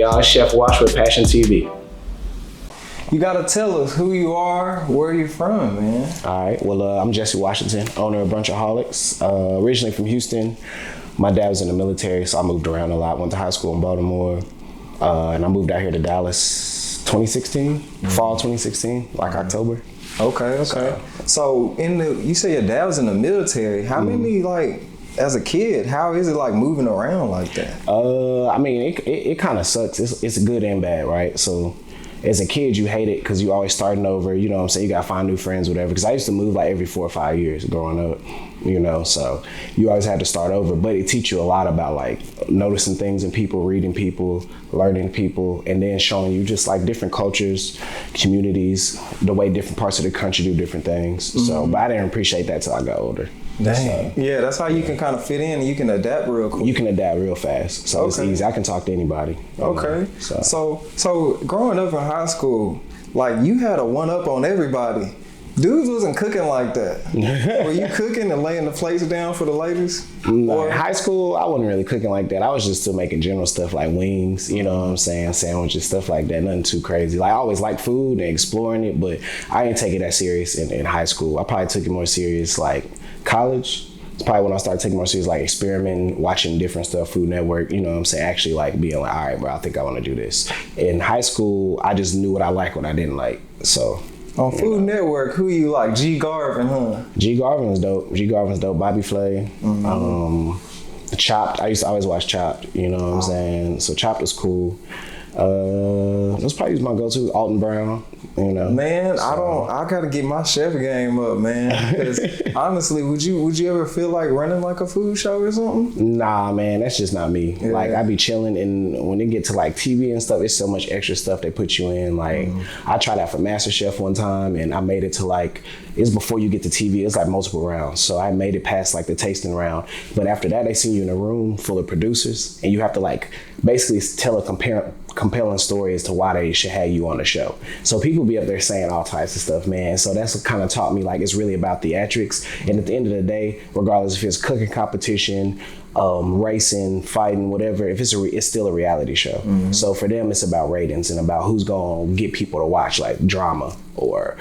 y'all. Chef Wash with Passion TV. You gotta tell us who you are, where you from, man. All right. Well, I'm Jesse Washington, owner of Brunchaholics. Originally from Houston. My dad was in the military, so I moved around a lot. Went to high school in Baltimore, and I moved out here to Dallas 2016, fall 2016, like October. Okay. So you say your dad was in the military. How many, like, as a kid, how is it like moving around like that? I mean, it kind of sucks. It's good and bad, right? So as a kid, you hate it because you always starting over, you know what I'm saying? You gotta find new friends, whatever. Because I used to move like every 4 or 5 years growing up, you know, so you always had to start over. But it teach you a lot about like noticing things in people, reading people, learning people, and then showing you just like different cultures, communities, the way different parts of the country do different things. So, but I didn't appreciate that till I got older. Dang. So, yeah, that's how you can kind of fit in and you can adapt real quick. You can adapt real fast. So It's easy. I can talk to anybody. Okay. So growing up in high school, like you had a one-up on everybody. Dudes wasn't cooking like that. Were you cooking and laying the plates down for the ladies? No, in high school, I wasn't really cooking like that. I was just still making general stuff like wings, you know what I'm saying, sandwiches, stuff like that. Nothing too crazy. Like I always liked food and exploring it, but I didn't take it that serious in high school. I probably took it more serious like college. It's probably when I started taking more serious, like experimenting, watching different stuff, Food Network, you know what I'm saying, actually like being like, all right, bro, I think I want to do this. In high school, I just knew what I liked, what I didn't like, so. On Food Network, who you like? G Garvin, huh? G Garvin's dope. Bobby Flay. Chopped. I used to always watch Chopped. You know what I'm saying? So Chopped was cool. Those probably my go-to. Alton Brown. You know. Man, so. I gotta get my chef game up, man. Because honestly, would you ever feel like running like a food show or something? Nah, man, that's just not me. Yeah. Like I be chilling, and when it get to like TV and stuff, it's so much extra stuff they put you in. Like I tried out for MasterChef one time, and I made it to like it's before you get to TV. It's like multiple rounds, so I made it past like the tasting round. But after that, they send you in a room full of producers, and you have to like basically tell a compelling story as to why they should have you on the show. So people be up there saying all types of stuff, man. So that's what kind of taught me like it's really about theatrics. And at the end of the day, regardless if it's cooking competition, racing, fighting, whatever, if it's still a reality show. So for them, it's about ratings and about who's gonna get people to watch, like drama or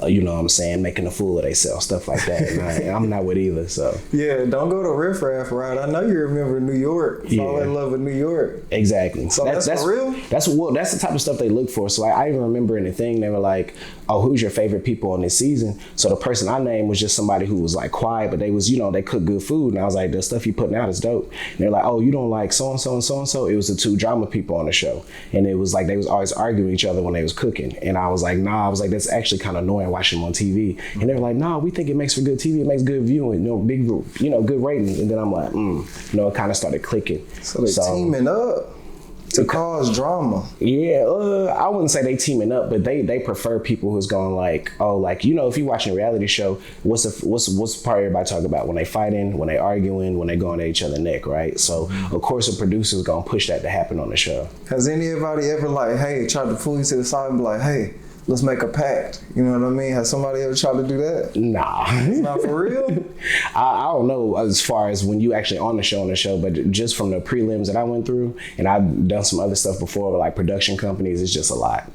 you know what I'm saying, making a fool of themselves, stuff like that. And I'm not with either. So yeah, don't go to Riff Raff route. I know you remember New York. Fall in love with New York. Exactly. So that's for real. That's the type of stuff they look for. So like, I even remember in the thing they were like, "Oh, who's your favorite people on this season?" So the person I named was just somebody who was like quiet, but they was, you know, they cook good food, and I was like, the stuff you putting out is dope. And they're like, "Oh, you don't like so and so and so and so." It was the two drama people on the show, and it was like they was always arguing with each other when they was cooking, and I was like, nah, I was like, that's actually kind of annoying watching them on TV. And they were like, "Nah, we think it makes for good TV, it makes good viewing, you know, big, you know, good ratings." And then I'm like, you know, it kind of started clicking. So they're teaming up to cause drama. Yeah, I wouldn't say they teaming up, but they prefer people who's going like, oh, like, you know, if you're watching a reality show, what's the part everybody talk about? When they fighting, when they arguing, when they going at each other's neck, right? So of course a producer's gonna push that to happen on the show. Has anybody ever like, hey, tried to pull you to the side and be like, hey, let's make a pact? You know what I mean? Has somebody ever tried to do that? Nah. It's not for real? I don't know as far as when you actually on the show, but just from the prelims that I went through, and I've done some other stuff before with like production companies, it's just a lot.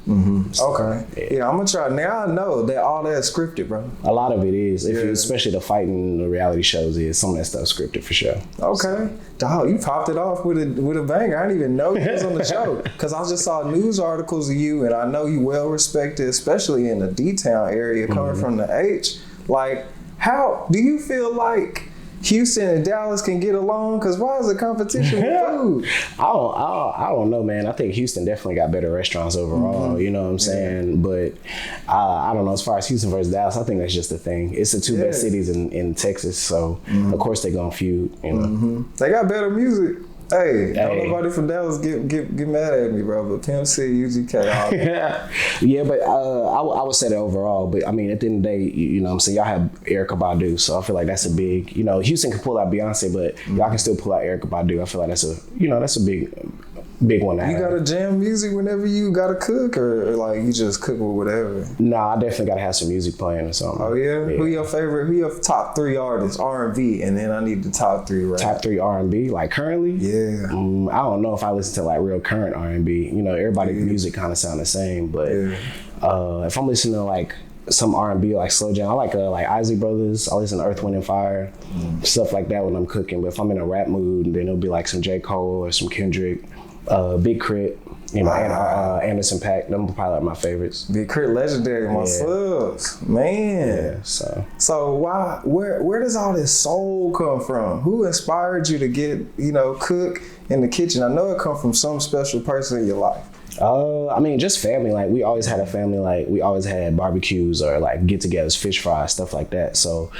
So, okay. Yeah, I'm gonna try. Now I know that all that is scripted, bro. A lot of it is. Especially the fighting, the reality shows is some of that stuff scripted for sure. Okay. Dog, you popped it off with a banger. I didn't even know you was on the show because I just saw news articles of you, and I know you well respected, especially in the D-Town area, coming from the H. Like, how do you feel like Houston and Dallas can get along? Because why is the competition with food? I don't know, man. I think Houston definitely got better restaurants overall. You know what I'm saying? But I don't know. As far as Houston versus Dallas, I think that's just the thing. It's the two best cities in Texas, so of course they're gonna feud. You know, they got better music. Hey, don't nobody from Dallas get mad at me, bro. But Pimp C, UGK, yeah, but I would say that overall. But I mean, at the end of the day, you know what I'm saying, y'all have Erykah Badu, so I feel like that's a big, you know, Houston can pull out Beyonce, but y'all can still pull out Erykah Badu. I feel like that's a big Big one. You gotta jam music whenever you gotta cook, or like you just cook with whatever? Nah, I definitely gotta have some music playing or something. Oh yeah? Who your favorite? Who your top 3 artists? R&B, and then I need the top 3 rap. Top 3 R&B, like currently? Yeah. I don't know if I listen to like real current R&B. You know, everybody's music kind of sound the same, but if I'm listening to like some R&B like slow jam, I like Isley Brothers. I listen to Earth, Wind and Fire, stuff like that when I'm cooking. But if I'm in a rap mood, then it'll be like some J. Cole or some Kendrick, Big Crit, you know, Anderson .Paak. Them are probably like my favorites. Big Crit, legendary, my subs, man. Yeah, so where does all this soul come from? Who inspired you to get, you know, cook in the kitchen? I know it come from some special person in your life. I mean, just family. Like, we always had a family. Like, we always had barbecues or like get-togethers, fish fries, stuff like that. So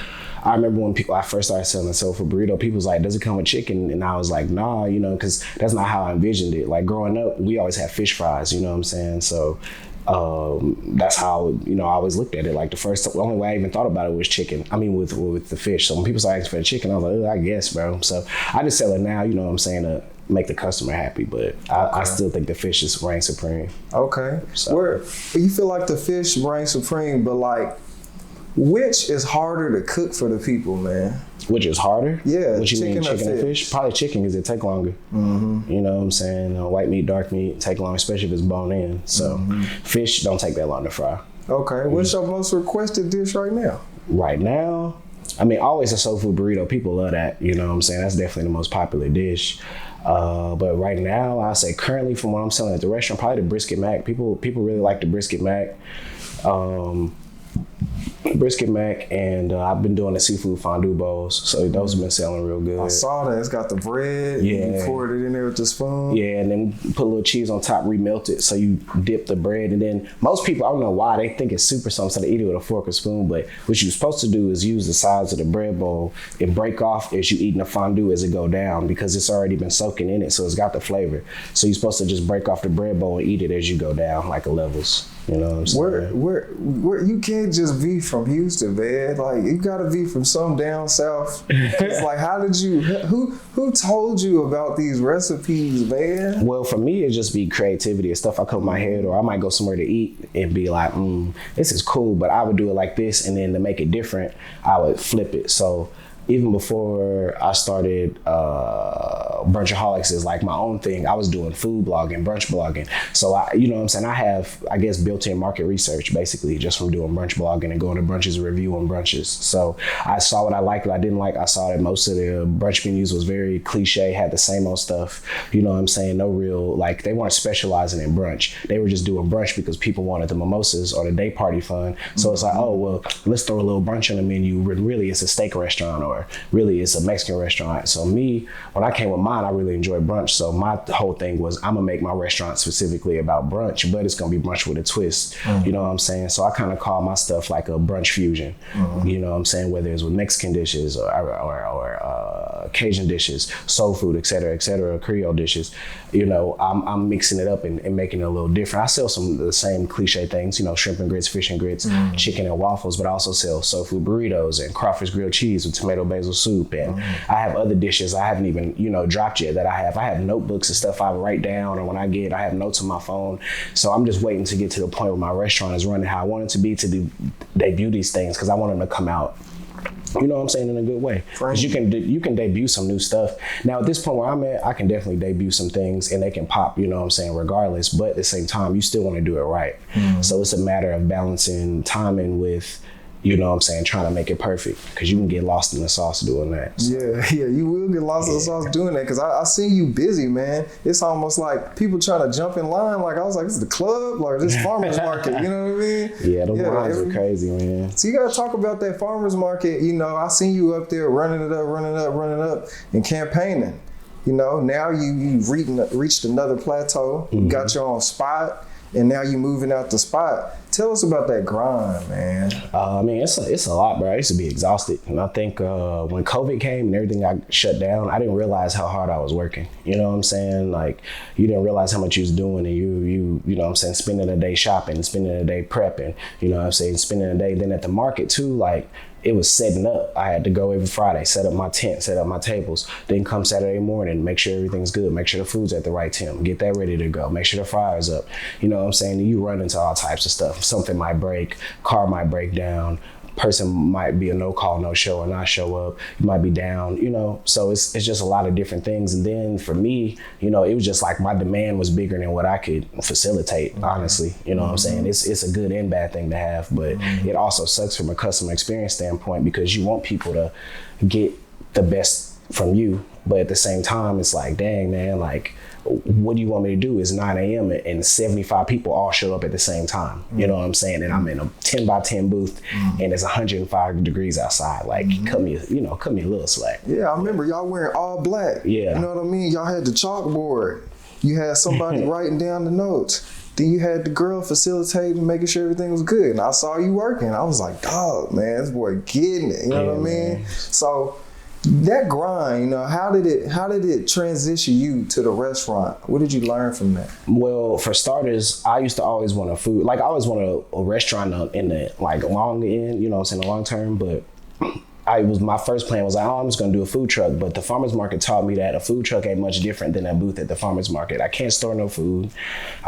I remember when I first started selling the Soulfood Burrito, people was like, does it come with chicken? And I was like, nah, you know, because that's not how I envisioned it. Like, growing up, we always had fish fries, you know what I'm saying? So that's how, you know, I always looked at it. Like, the only way I even thought about it was chicken. I mean, with the fish. So when people started asking for the chicken, I was like, I guess, bro. So I just sell it now, you know what I'm saying, to make the customer happy, but I still think the fish is reign supreme. Okay. So. Where you feel like the fish reign supreme, but like, which is harder to cook for the people, man? Which is harder? Yeah, what you mean, chicken and fish? Probably chicken, because it take longer. You know what I'm saying? White meat, dark meat take longer, especially if it's bone in. So fish don't take that long to fry. Okay. What's your most requested dish right now? Right now, I mean, always a Soulfood Burrito. People love that. You know what I'm saying? That's definitely the most popular dish. But right now, I say currently from what I'm selling at the restaurant, probably the brisket mac. People really like the brisket mac. Brisket mac, and I've been doing the seafood fondue bowls, so those have been selling real good. I saw that. It's got the bread. Yeah. You poured it in there with the spoon. Yeah, and then put a little cheese on top, remelt it, so you dip the bread, and then most people, I don't know why, they think it's super something, so they eat it with a fork or spoon, but what you're supposed to do is use the sides of the bread bowl and break off as you eating the fondue as it go down, because it's already been soaking in it, so it's got the flavor. So you're supposed to just break off the bread bowl and eat it as you go down, like a levels. You know what I'm saying? Where you can't just be from Houston, man. Like, you gotta be from some down south. It's like, how did you? Who told you about these recipes, man? Well, for me, it just be creativity and stuff I come in my head, or I might go somewhere to eat and be like, this is cool, but I would do it like this, and then to make it different, I would flip it. So even before I started Brunchaholics is like my own thing, I was doing food blogging, brunch blogging. So you know what I'm saying, I have, I guess, built-in market research basically just from doing brunch blogging and going to brunches and reviewing brunches. So I saw what I liked, what I didn't like. I saw that most of the brunch menus was very cliche, had the same old stuff. You know what I'm saying? No real, like, they weren't specializing in brunch. They were just doing brunch because people wanted the mimosas or the day party fun. So it's like, oh, well, let's throw a little brunch on the menu. Really, it's a steak restaurant, or really it's a Mexican restaurant. So me, when I came with mine, I really enjoyed brunch. So my whole thing was, I'm gonna make my restaurant specifically about brunch, but it's gonna be brunch with a twist. You know what I'm saying? So I kind of call my stuff like a brunch fusion. You know what I'm saying? Whether it's with Mexican dishes or Cajun dishes, soul food, et cetera, Creole dishes. You know, I'm mixing it up and making it a little different. I sell some of the same cliche things, you know, shrimp and grits, fish and grits, chicken and waffles, but I also sell Soulfood burritos and crawfish grilled cheese with tomato basil soup. And I have other dishes I haven't even, you know, dropped yet that I have. I have notebooks and stuff I write down, or when I have notes on my phone. So I'm just waiting to get to the point where my restaurant is running how I want it to be, to debut these things, because I want them to come out, you know what I'm saying, in a good way. Because you can debut some new stuff. Now at this point where I'm at, I can definitely debut some things and they can pop, you know what I'm saying, regardless. But at the same time, you still want to do it right. So it's a matter of balancing timing with, you know what I'm saying, trying to make it perfect, because you can get lost in the sauce doing that. So. Yeah, you will get lost in the sauce doing that, because I seen you busy, man. It's almost like people trying to jump in line. Like, I was like, this is the club, or this farmer's market, you know what I mean? Yeah, the lines are crazy, man. So you got to talk about that farmer's market. You know, I seen you up there running up and campaigning. You know, now you've reached another plateau. You got your own spot, and now you're moving out the spot. Tell us about that grind, man. I mean, it's a lot, bro. I used to be exhausted. And I think when COVID came and everything got shut down, I didn't realize how hard I was working. You know what I'm saying? Like, you didn't realize how much you was doing, and you know what I'm saying, spending a day shopping, spending a day prepping, you know what I'm saying, spending a day then at the market too. Like, it was setting up. I had to go every Friday, set up my tent, set up my tables. Then come Saturday morning, make sure everything's good, make sure the food's at the right temp, get that ready to go, make sure the fryer's up. You know what I'm saying? You run into all types of stuff. Something might break, car might break down, person might be a no call, no show or not show up. You might be down, you know. So it's just a lot of different things. And then for me, you know, it was just like my demand was bigger than what I could facilitate, honestly. You know what I'm saying? It's a good and bad thing to have, but it also sucks from a customer experience standpoint because you want people to get the best from you. But at the same time, it's like, dang, man, like, what do you want me to do? It's 9 a.m. and 75 people all show up at the same time. You know what I'm saying? And I'm in a 10 by 10 booth and it's 105 degrees outside. Like, cut me a little slack. Yeah, I remember y'all wearing all black. Yeah. You know what I mean? Y'all had the chalkboard. You had somebody writing down the notes. Then you had the girl facilitating, making sure everything was good. And I saw you working. I was like, dog, man, this boy getting it. You know what I mean? Man. So that grind, you know, how did it transition you to the restaurant? What did you learn from that? Well, for starters, I used to always want I always want a restaurant in the like long end, you know what I'm saying, the long term, but my first plan was like, I'm just gonna do a food truck, but the farmer's market taught me that a food truck ain't much different than a booth at the farmer's market. I can't store no food.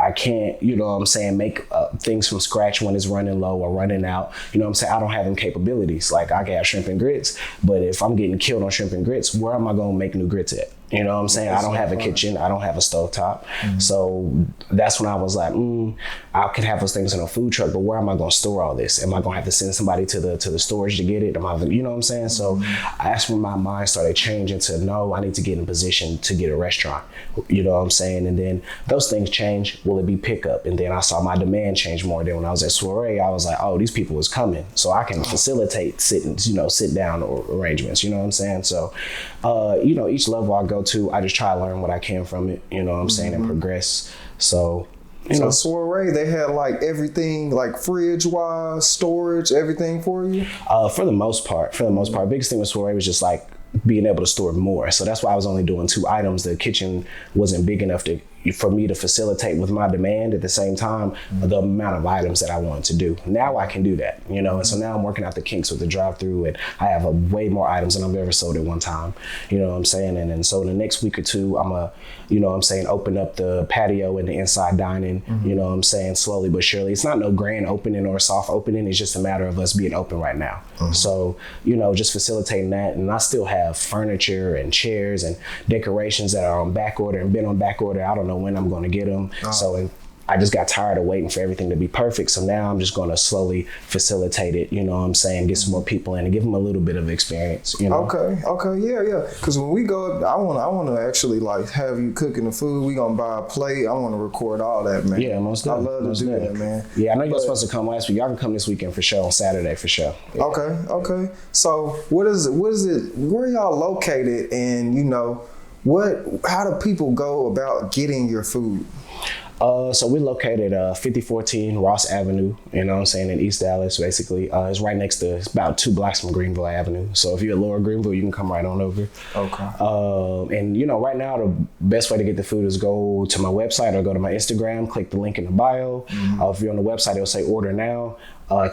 I can't, you know what I'm saying, make things from scratch when it's running low or running out. You know what I'm saying? I don't have them capabilities. Like I can have shrimp and grits, but if I'm getting killed on shrimp and grits, where am I gonna make new grits at? You know what I'm saying? I don't have a kitchen. I don't have a stovetop. So that's when I was like, I could have those things in a food truck, but where am I going to store all this? Am I going to have to send somebody to the storage to get it? You know what I'm saying? So that's when my mind started changing to, no, I need to get in position to get a restaurant. You know what I'm saying? And then those things change. Will it be pickup? And then I saw my demand change more. Then when I was at Soiree, I was like, oh, these people is coming. So I can facilitate sit down arrangements. You know what I'm saying? So, you know, each level I go to, I just try to learn what I can from it, you know what I'm saying, and progress. So, you know. Soiree, they had like everything, like fridge-wise, storage, everything for you? For the most part. Biggest thing with Soiree was just like being able to store more. So that's why I was only doing 2 items. The kitchen wasn't big enough for me to facilitate with my demand at the same time the amount of items that I wanted to do. Now I can do that, you know, and so now I'm working out the kinks with the drive-through, and I have way more items than I've ever sold at one time, you know what I'm saying? And so in the next week or 2, I'm you know what I'm saying, open up the patio and the inside dining, you know what I'm saying, slowly but surely. It's not no grand opening or soft opening, it's just a matter of us being open right now. So, you know, just facilitating that, and I still have furniture and chairs and decorations that are on back order and been on back order. I don't know when I'm going to get them. So I just got tired of waiting for everything to be perfect. So now I'm just going to slowly facilitate it, you know what I'm saying, get some more people in and give them a little bit of experience, you know. Okay, yeah. Because when we go up, I want to actually like have you cooking the food. We going to buy a plate. I want to record all that, man. Yeah, most definitely. I love to do that, man. Yeah, I know you're supposed to come last week. Y'all can come this weekend for sure, on Saturday for sure. Yeah. Okay. So what is it, where y'all located, and you know, how do people go about getting your food? So we're located 5014 Ross Avenue, you know what I'm saying, in East Dallas, basically. It's right next to, it's about 2 blocks from Greenville Avenue. So if you're at Lower Greenville, you can come right on over. Okay. And, you know, right now, the best way to get the food is go to my website or go to my Instagram, click the link in the bio. If you're on the website, it'll say order now.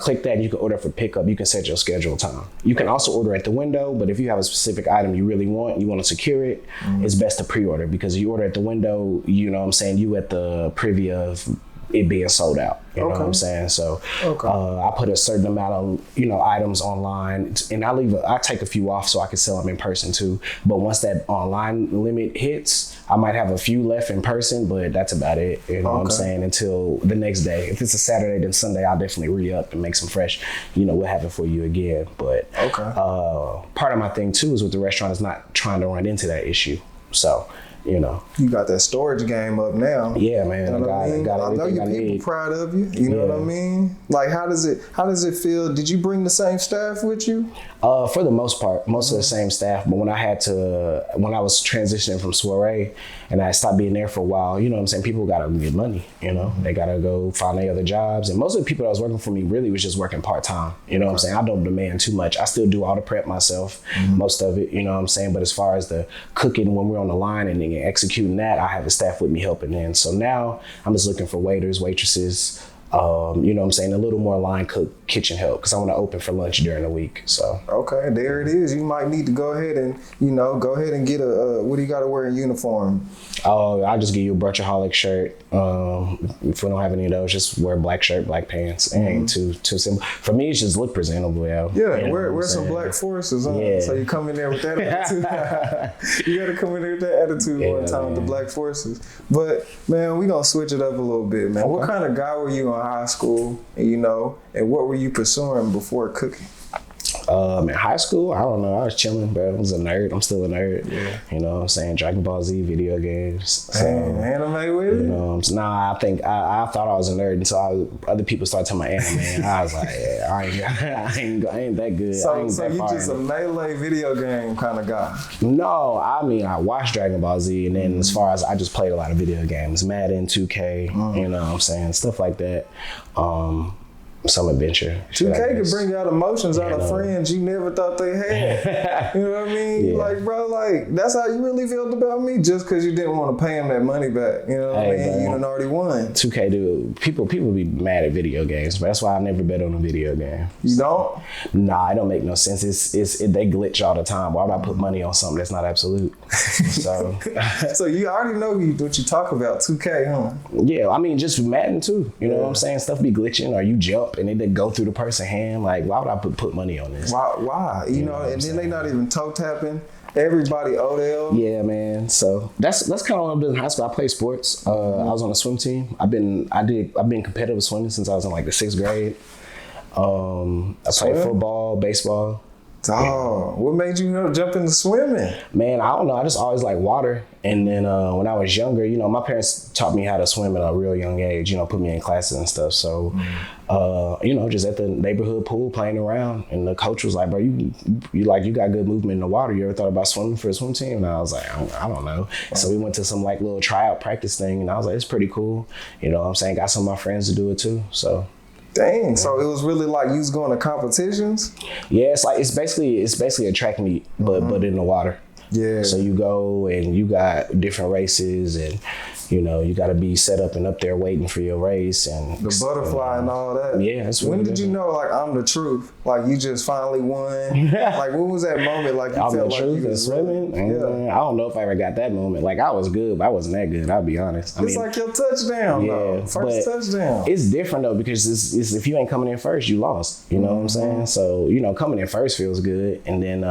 Click that and you can order for pickup. You can set your schedule time. You can also order at the window, but if you have a specific item you really want, you want to secure it, it's best to pre-order, because you order at the window, you know what I'm saying, you at the privy of it being sold out. You know what I'm saying? So I put a certain amount of, you know, items online, and I take a few off so I can sell them in person too. But once that online limit hits, I might have a few left in person, but that's about it. You know what I'm saying? Until the next day. If it's a Saturday, then Sunday, I'll definitely re-up and make some fresh, you know, we'll have it for you again. But part of my thing too is with the restaurant is not trying to run into that issue. So, you know, you got that storage game up now. Yeah, man. You know what I mean? I know your people proud of you. You know what I mean? Like, how does it feel? Did you bring the same staff with you? For the most part, most of the same staff. But when I was transitioning from Soiree and I stopped being there for a while, you know what I'm saying, people got to get money, you know, they got to go find their other jobs. And most of the people that was working for me really was just working part-time. You know what I'm saying? I don't demand too much. I still do all the prep myself, most of it, you know what I'm saying? But as far as the cooking when we're on the line and executing that, I have a staff with me helping in. So now I'm just looking for waiters, waitresses, You know what I'm saying? A little more line cook kitchen help because I want to open for lunch during the week. So okay, there it is. You might need to go ahead and get a what do you got to wear in uniform? Oh, I'll just give you a Brunchaholics shirt. If we don't have any of those, just wear black shirt, black pants. It ain't too simple. For me, it's just look presentable, yo. Yeah, you know wear some black forces on. Yeah. So you come in there with that attitude. You got to come in there with that attitude one time with the black forces. But man, we gonna switch it up a little bit, man. Okay. What kind of guy were you in high school? And what were you pursuing before cooking? In high school, I don't know. I was chilling, bro. I was a nerd. I'm still a nerd. Yeah. You know what I'm saying? Dragon Ball Z video games. So, anime with it? You know, I think I thought I was a nerd until other people started talking about anime. And I was like, yeah, I ain't that good. So you just a melee video game kind of guy? No, I mean, I watched Dragon Ball Z, and then as far as I just played a lot of video games, Madden, 2K, you know what I'm saying? Stuff like that. Some adventure. 2K can bring out emotions out of friends you never thought they had. You know what I mean? Yeah. Like, bro, like, that's how you really felt about me just because you didn't want to pay him that money back. You know what I mean? Bro, you done already won. 2K, dude, people be mad at video games, but that's why I never bet on a video game. You don't? Nah, it don't make no sense. They glitch all the time. Why would I put money on something that's not absolute? So you already know what you talk about, 2K, huh? Yeah, I mean, just Madden too. You know what I'm saying? Stuff be glitching, or you jump and they go through the person's hand. Like, why would I put money on this? Why? You know, and then they not even toe tapping. Everybody Odell. Yeah, man. So that's kind of what I'm doing in high school. I played sports. I was on a swim team. I've been competitive swimming since I was in like the 6th grade. I played football, baseball. Oh, what made you jump into swimming? Man, I don't know. I just always liked water. And then when I was younger, you know, my parents taught me how to swim at a real young age, you know, put me in classes and stuff. So, you know, just at the neighborhood pool playing around. And the coach was like, bro, you got good movement in the water. You ever thought about swimming for a swim team? And I was like, I don't know. So we went to some like little tryout practice thing. And I was like, it's pretty cool. You know what I'm saying? Got some of my friends to do it too. So. Dang, so it was really like you was going to competitions? Yeah, it's basically a track meet, but in the water. Yeah. So you go and you got different races, and you know you got to be set up and up there waiting for your race and the butterfly and all that. Yeah. That's when did you know like I'm the truth? Like you just finally won. Like what was that moment? Like you I'm felt the like truth you was swimming. Yeah. I don't know if I ever got that moment. Like I was good, but I wasn't that good. I'll be honest. It's like your touchdown. Yeah. First touchdown. It's different though because it's if you ain't coming in first, you lost. You know what I'm saying? So you know coming in first feels good, and then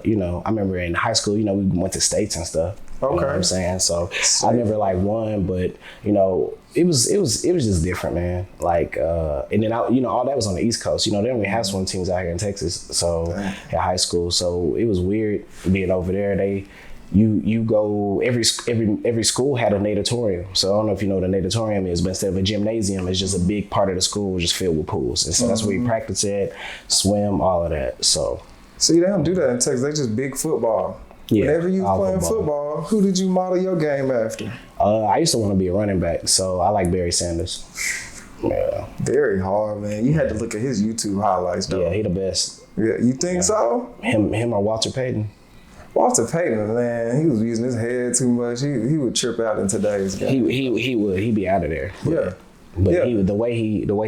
you know I remember in high school, you know we went to states and stuff. Okay. You know what I'm saying? So I never like won, but you know, it was just different, man. Like and then you know, all that was on the East Coast. You know, they don't even have swim teams out here in Texas. So at high school. So it was weird being over there. You go every school had a natatorium. So I don't know if you know what a natatorium is, but instead of a gymnasium, it's just a big part of the school just filled with pools. And so that's where you practice at, swim, all of that. So see, they don't do that in Texas. They just big football. Yeah, whenever you was playing football, who did you model your game after? I used to want to be a running back, so I like Barry Sanders. Yeah. Very hard, man. You had to look at his YouTube highlights, though. Yeah, he the best. Yeah, you think so? Him or Walter Payton? Walter Payton, man, he was using his head too much. He would trip out in today's game. He would. He'd be out of there. But the way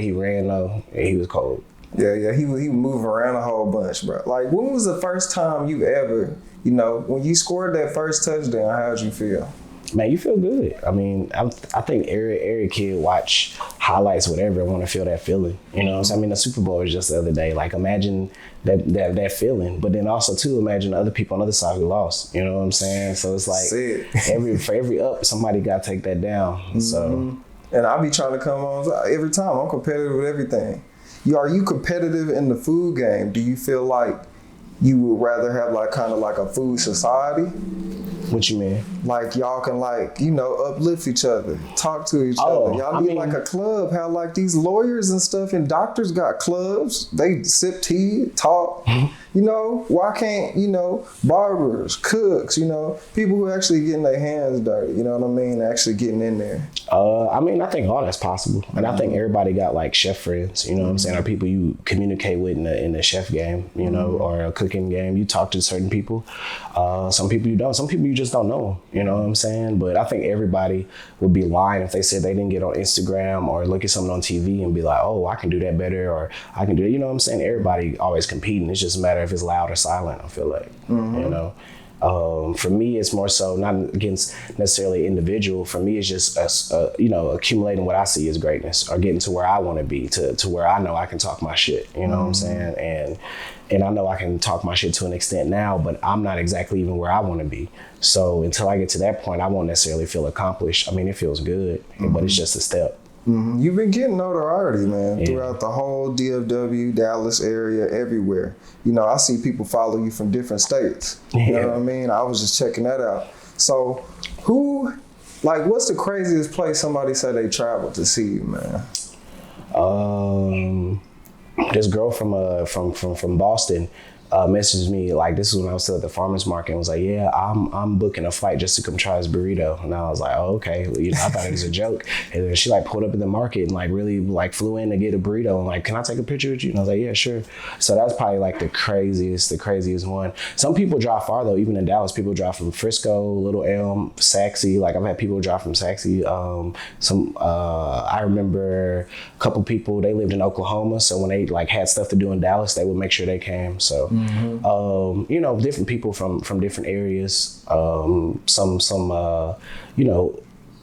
he ran though, he was cold. Yeah, he would move around a whole bunch, bro. Like, when was the first time you ever, you know, when you scored that first touchdown, how'd you feel? Man, you feel good. I mean, I think every kid watch highlights, whatever, want to feel that feeling. You know what I'm saying? I mean, the Super Bowl was just the other day. Like, imagine that feeling. But then also, too, imagine other people on the other side who lost. You know what I'm saying? So it's like, for every up, somebody got to take that down. Mm-hmm. So, and I be trying to come on every time. I'm competitive with everything. Are you competitive in the food game? Do you feel like you would rather have like kind of like a food society? What you mean? Like y'all can like, you know, uplift each other, talk to each other. Y'all be like a club, how like these lawyers and stuff and doctors got clubs. They sip tea, talk. You know, why can't, you know, barbers, cooks, you know, people who actually getting their hands dirty, you know what I mean? Actually getting in there. I mean, I think all that's possible. And I think everybody got like chef friends, you know what I'm saying? Or people you communicate with in the chef game, you know, or a cooking game. You talk to certain people. Some people you don't. Some people you just don't know. You know what I'm saying? But I think everybody would be lying if they said they didn't get on Instagram or look at something on TV and be like, oh, I can do that better, or I can do it. You know what I'm saying? Everybody always competing. It's just a matter if it's loud or silent, I feel like, you know? For me, it's more so not against necessarily individual. For me, it's just accumulating what I see as greatness, or getting to where I want to be, to where I know I can talk my shit. You know what I'm saying? And I know I can talk my shit to an extent now, but I'm not exactly even where I want to be. So until I get to that point, I won't necessarily feel accomplished. I mean, it feels good, but it's just a step. You've been getting notoriety, man, throughout the whole DFW, Dallas area, everywhere. You know, I see people follow you from different states. You know what I mean? I was just checking that out. So what's the craziest place somebody said they traveled to see you, man? This girl from Boston messaged me, like, this is when I was still at the farmer's market, and was like, yeah, I'm booking a flight just to come try this burrito. And I was like, oh, okay. Well, you know, I thought it was a joke. And then she like pulled up in the market and like really like flew in to get a burrito, and like, can I take a picture with you? And I was like, yeah, sure. So that's probably like the craziest one. Some people drive far though, even in Dallas. People drive from Frisco, Little Elm, Saxe. Like, I've had people drive from Saxe. I remember a couple people, they lived in Oklahoma, so when they like had stuff to do in Dallas, they would make sure they came. So you know, different people from different areas, some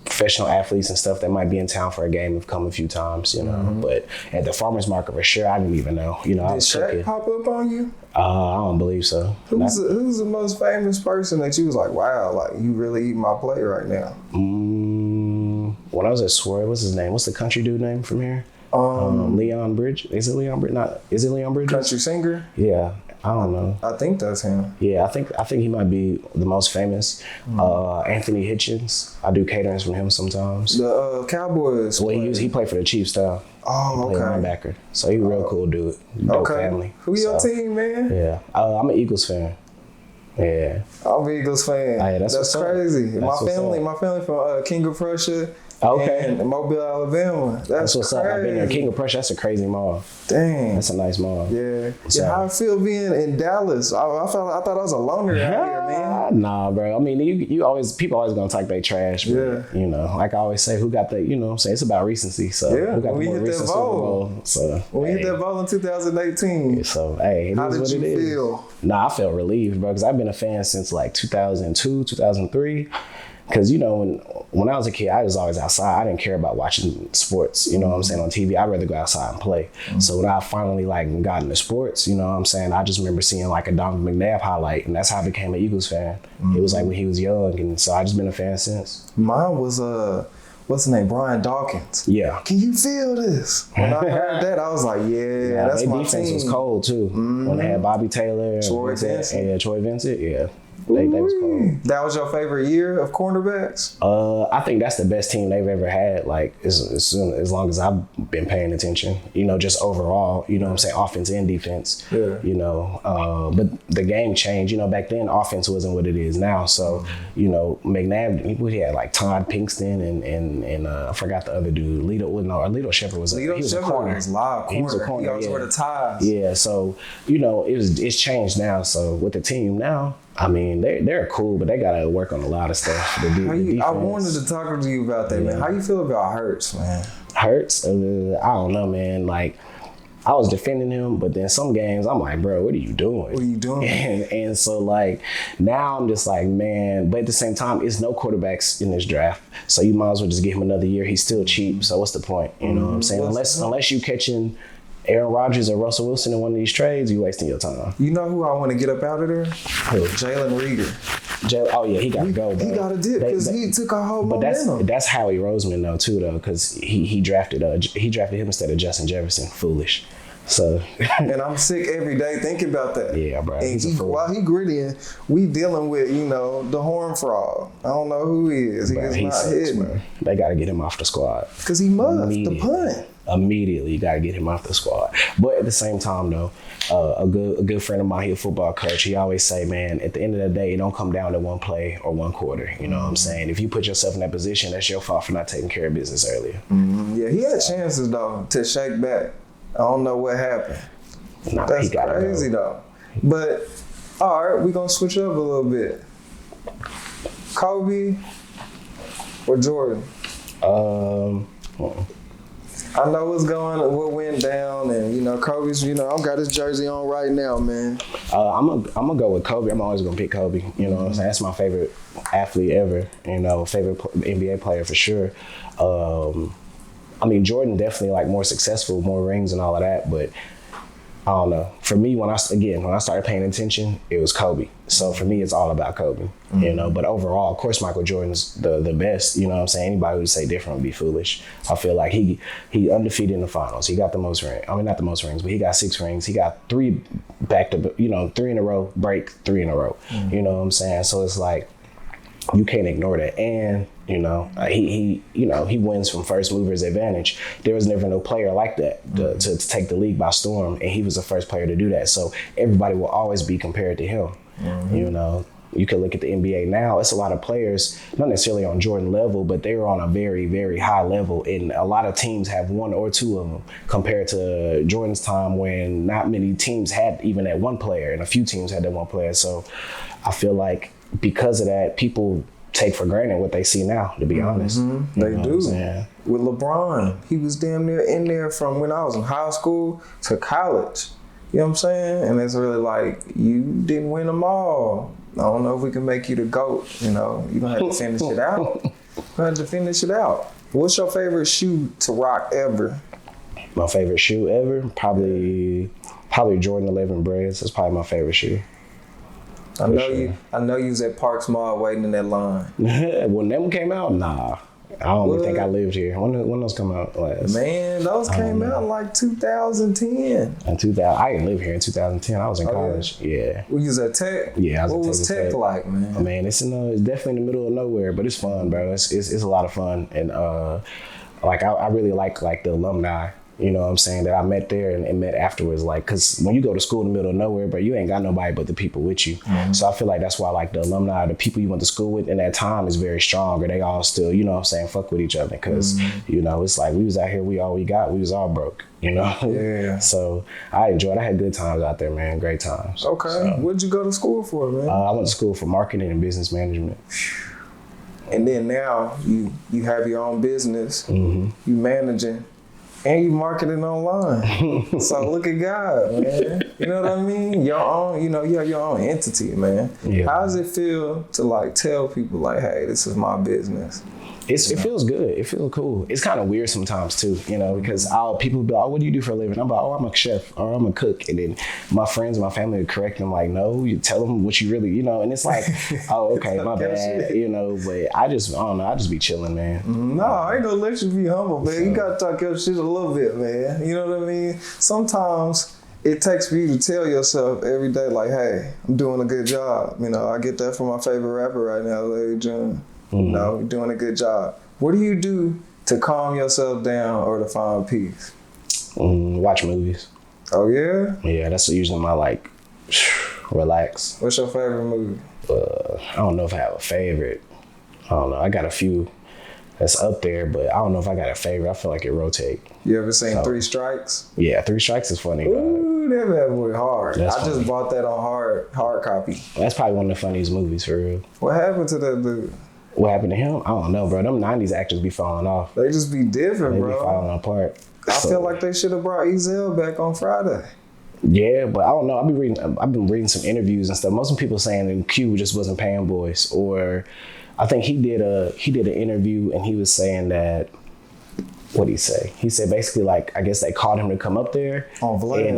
professional athletes and stuff that might be in town for a game have come a few times, you know. But at the farmer's market, for sure, I didn't even know. You know, did Shaq pop up on you? I don't believe so. Who's the most famous person that you was like, wow, like you really eat my plate right now? When I was at Swerve, what's his name? What's the country dude name from here? Leon Bridge. Is it Leon Bridge? Is it Leon Bridge? Country singer? Yeah. I don't know. I think that's him. Yeah, I think he might be the most famous. Anthony Hitchens. I do caterings from him sometimes. The Cowboys. Well, he played for the Chiefs though. Oh, he played linebacker. So he's a real cool dude. Dope family. Who your team, man? Yeah, I'm an Eagles fan. Yeah, I'm an Eagles fan. Oh, yeah, that's crazy. My family from King of Prussia. Okay. And Mobile, Alabama. That's what's crazy. up. I've been there. King of Prussia. That's a crazy mall. Dang. That's a nice mall. Yeah. How I feel being in Dallas. I thought I was a loner out here, man. Nah, bro. I mean, people always gonna talk they trash. But, you know, like I always say, who got the, you know what I'm saying? It's about recency. So who got we hit that bowl. So we hit that bowl in 2018. So hey, how did you feel? Nah, I felt relieved, bro, because I've been a fan since like 2002, 2003. Because, you know, when I was a kid, I was always outside. I didn't care about watching sports, you know what I'm saying, on TV. I'd rather go outside and play. So when I finally like got into sports, you know what I'm saying, I just remember seeing like a Donovan McNabb highlight, and that's how I became an Eagles fan. It was like when he was young, and so I just been a fan since. Mine was what's his name, Brian Dawkins. Yeah. Can you feel this? When I heard that, I was like, yeah, that's my defense team. was cold too. When they had Bobby Taylor, Troy Vincent. and Troy Vincent, yeah. They was cold. That was your favorite year of cornerbacks? I think that's the best team they've ever had. Like as long as I've been paying attention, you know, just overall, you know what I'm saying, offense and defense. Yeah. You know, but the game changed. You know, back then offense wasn't what it is now. So, you know, McNabb, we had like Todd Pinkston and I forgot the other dude. Lito Shepherd was he was a corner. Was live corner. He was a corner. He always wore the ties. Yeah. So, you know, it's changed now. So with the team now, I mean, they're cool, but they gotta work on a lot of stuff. I wanted to talk to you about that, man. How you feel about Hurts, man? Hurts? I don't know, man. Like, I was defending him, but then some games I'm like, bro, what are you doing? What are you doing? And so like now I'm just like, man. But at the same time, it's no quarterbacks in this draft, so you might as well just give him another year. He's still cheap, so what's the point? You know what I'm saying? Unless you catching Aaron Rodgers or Russell Wilson in one of these trades, you wasting your time. You know who I want to get up out of there? Who? Jalen Reagor. Oh yeah, he got to go. Bro. He got to dip because he took our whole momentum. But that's Howie Roseman though too though, because he drafted him instead of Justin Jefferson. Foolish. So and I'm sick every day thinking about that. Yeah, bro. And while he gritty, we dealing with, you know, the horn frog. I don't know who he is. He is not hidden. Bro. They got to get him off the squad because he must the punt. Immediately, you gotta get him off the squad. But at the same time, though, a good friend of mine, he's a football coach. He always say, man, at the end of the day, it don't come down to one play or one quarter. You know what I'm saying? If you put yourself in that position, that's your fault for not taking care of business earlier. Yeah, he had chances though to shake back. I don't know what happened. That's crazy though. But all right, we're gonna switch up a little bit. Kobe or Jordan? I know what went down, and Kobe's. I got his jersey on right now, man. I'm gonna go with Kobe. I'm always gonna pick Kobe. You know what I'm saying? That's my favorite athlete ever. Favorite NBA player for sure. Jordan definitely like more successful, more rings and all of that, but I don't know. For me, when I started paying attention, it was Kobe. So for me, it's all about Kobe, But overall, of course, Michael Jordan's the best. You know what I'm saying? Anybody who say different would be foolish. I feel like he undefeated in the finals. He got the most rings. Not the most rings, but he got 6 rings. He got 3 back to, 3 in a row, break 3 in a row. You know what I'm saying? So it's like, you can't ignore that. And, he wins from first mover's advantage. There was never no player like that to take the league by storm. And he was the first player to do that. So everybody will always be compared to him. You can look at the NBA now. It's a lot of players, not necessarily on Jordan level, but they're on a very, very high level. And a lot of teams have 1 or 2 of them compared to Jordan's time when not many teams had even that one player and a few teams had that one player. So I feel like because of that, people take for granted what they see now, to be honest. They do. With LeBron, he was damn near in there from when I was in high school to college. You know what I'm saying? And it's really like, you didn't win them all. I don't know if we can make you the GOAT. You're going to have to finish it out. What's your favorite shoe to rock ever? My favorite shoe ever? Probably Jordan 11 Breads. That's probably my favorite shoe. I know you was at Parks Mall waiting in that line. When them came out, nah. I don't even think I lived here. When those come out last? Man, those came out like 2010. In 2000, I didn't live here in 2010. I was in college. Yeah. We was at Tech. Yeah, what was Tech like, man? Man, it's definitely in the middle of nowhere, but it's fun, bro. It's a lot of fun, and I really like the alumni. You know what I'm saying, that I met there and met afterwards. Like, because when you go to school in the middle of nowhere, bro, you ain't got nobody but the people with you. So I feel like that's why, like, the alumni, the people you went to school with in that time is very strong, or they all still, you know what I'm saying, fuck with each other. Because, it's like we was out here, we all we got, we was all broke, Yeah. So I enjoyed it. I had good times out there, man, great times. Okay. So, what'd you go to school for, man? I went to school for marketing and business management. And then now you have your own business, you managing. And you marketing online. So look at God, man. You know what I mean? Your own, you have your own entity, man. Yeah. How does it feel to like tell people like, hey, this is my business? It feels good. It feels cool. It's kind of weird sometimes too, because people be like, oh, what do you do for a living? I'm like, oh, I'm a chef or I'm a cook. And then my friends and my family would correct them like, no, you tell them what you really, and it's like, oh, okay, my bad, but I don't know. I just be chilling, man. No, I ain't gonna let you be humble, man. So, you gotta talk your shit a little bit, man. You know what I mean? Sometimes it takes for you to tell yourself every day, like, hey, I'm doing a good job. I get that from my favorite rapper right now, Larry John. You're doing a good job. What do you do to calm yourself down or to find peace? Watch movies. Oh, yeah? Yeah, that's usually my, relax. What's your favorite movie? I don't know if I have a favorite. I don't know. I got a few that's up there, but I don't know if I got a favorite. I feel like it rotate. You ever seen 3 Strikes? Yeah, 3 Strikes is funny. Ooh, that bad boy hard. That's I funny. just bought that on hard copy. That's probably one of the funniest movies, for real. What happened to that dude? What happened to him? I don't know, bro. Them 90s actors be falling off. They just be different, bro. They be falling apart. I feel like they should have brought Ezel back on Friday. Yeah, but I don't know. I've been reading some interviews and stuff. Most of the people saying that Q just wasn't paying boys, or I think he did an interview and he was saying that, what'd he say? He said basically, like, I guess they called him to come up there. Oh, Vlad.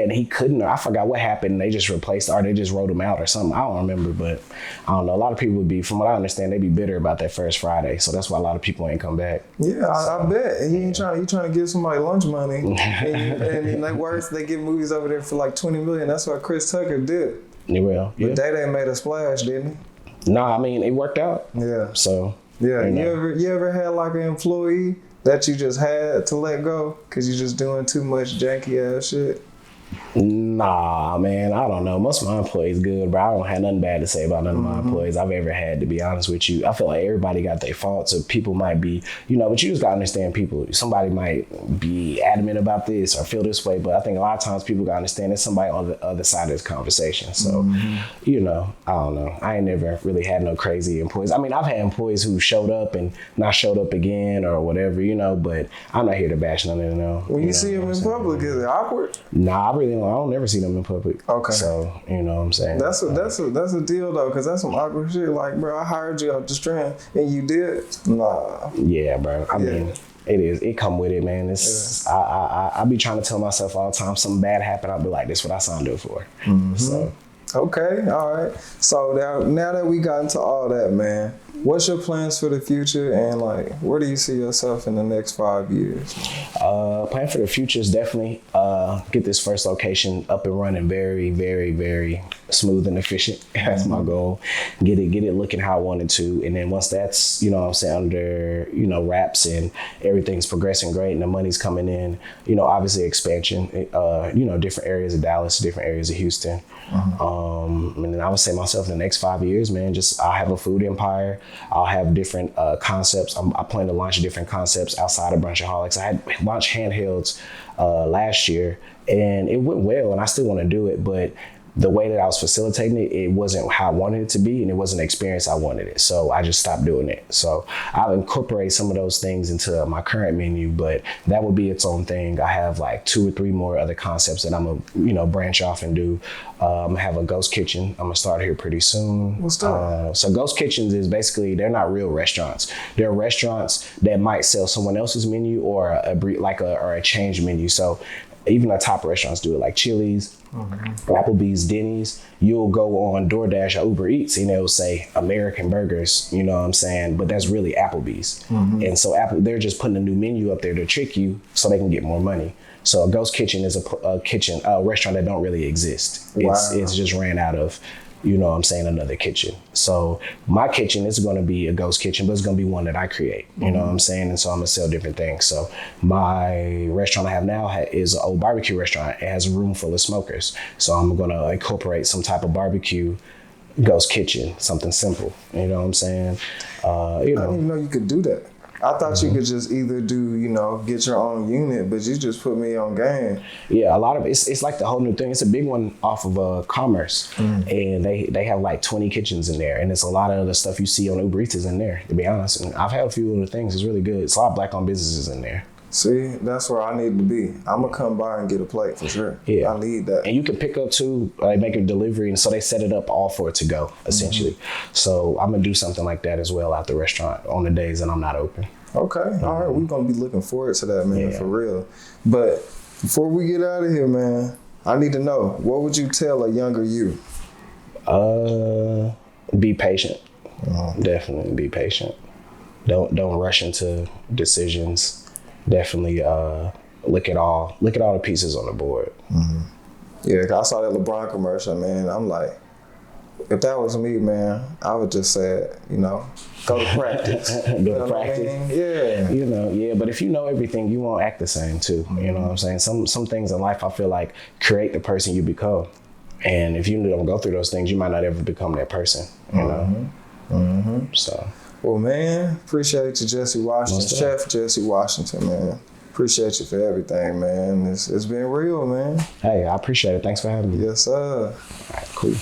And he couldn't, or I forgot what happened. They just replaced, or they just wrote him out or something. I don't remember, but I don't know. A lot of people would be, from what I understand, they'd be bitter about that first Friday. So that's why a lot of people ain't come back. Yeah, I bet. He trying to give somebody lunch money. and like worse, they get movies over there for like $20 million. That's what Chris Tucker did. Yeah, well, yeah. But Day made a splash, didn't he? No, I mean, it worked out. Yeah. So. Yeah. You ever had like an employee that you just had to let go because you're just doing too much janky ass shit? Nah, man, I don't know. Most of my employees good, bro. I don't have nothing bad to say about none of my employees I've ever had, to be honest with you. I feel like everybody got their faults, or people might be, but you just gotta understand people. Somebody might be adamant about this or feel this way, but I think a lot of times people gotta understand there's somebody on the other side of this conversation. So, I don't know. I ain't never really had no crazy employees. I mean, I've had employees who showed up and not showed up again or whatever, but I'm not here to bash none of them. When you see them in public, is it awkward? Nah, I don't never see them in public. Okay. So, you know what I'm saying? That's a deal though, because that's some awkward shit. Like, bro, I hired you off the strand and you did? Nah. Yeah, bro. I mean, it come with it, man. It's I be trying to tell myself all the time, something bad happened, I'll be like, this is what I signed up for. So. Okay, all right. So now that we got into all that, man, what's your plans for the future, and like, where do you see yourself in the next 5 years? Plan for the future is definitely get this first location up and running very, very, very smooth and efficient. That's my goal. Get it looking how I want it to, and then once that's under wraps and everything's progressing great and the money's coming in, obviously expansion. Different areas of Dallas, different areas of Houston. And then I would say myself in the next 5 years, man, I'll have a food empire. I'll have different concepts. I plan to launch different concepts outside of Brunchaholics. I had launched handhelds last year and it went well, and I still want to do it, but the way that I was facilitating it wasn't how I wanted it to be, and it wasn't the experience I wanted it. So I just stopped doing it. So I'll incorporate some of those things into my current menu, but that would be its own thing. I have like 2 or 3 more other concepts that I'm gonna, branch off and do. I'm gonna have a ghost kitchen. I'm gonna start here pretty soon. What's that? So ghost kitchens is basically, they're not real restaurants. They're restaurants that might sell someone else's menu or a change menu. So even the top restaurants do it, like Chili's, Applebee's, Denny's. You'll go on DoorDash or Uber Eats and it'll say American Burgers, you know what I'm saying? But that's really Applebee's. And so they're just putting a new menu up there to trick you so they can get more money. So a ghost kitchen is a restaurant that don't really exist. Wow. It's just ran out of, another kitchen. So my kitchen is going to be a ghost kitchen, but it's going to be one that I create, you know what I'm saying? And so I'm going to sell different things. So my restaurant I have now is an old barbecue restaurant. It has a room full of smokers. So I'm going to incorporate some type of barbecue ghost kitchen, something simple, you know what I'm saying? I didn't even know you could do that. I thought you could just either do, get your own unit, but you just put me on game. Yeah, a lot of it's like the whole new thing. It's a big one off of Commerce, and they have like 20 kitchens in there, and it's a lot of the stuff you see on Uber Eats is in there, to be honest. And I've had a few other things. It's really good. It's a lot of Black-owned businesses in there. See, that's where I need to be. I'm gonna come by and get a plate for sure. Yeah, I need that. And you can pick up too. They make a delivery, and so they set it up all for it to go, essentially. So I'm gonna do something like that as well at the restaurant on the days that I'm not open. Okay, all right. We're gonna be looking forward to that, man, for real. But before we get out of here, man, I need to know, what would you tell a younger you? Be patient. Definitely be patient. Don't rush into decisions. Definitely look at all the pieces on the board. Yeah, I saw that LeBron commercial, man. I'm like, if that was me, man, I would just say, go to practice. Go to practice. Yeah. But if you know everything, you won't act the same too. You know what I'm saying? Some things in life I feel like create the person you become. And if you don't go through those things, you might not ever become that person. You know? So. Well, man, appreciate you, Jesse Washington. Chef Jesse Washington, man. Appreciate you for everything, man. It's been real, man. Hey, I appreciate it. Thanks for having me. Yes, sir. All right, cool.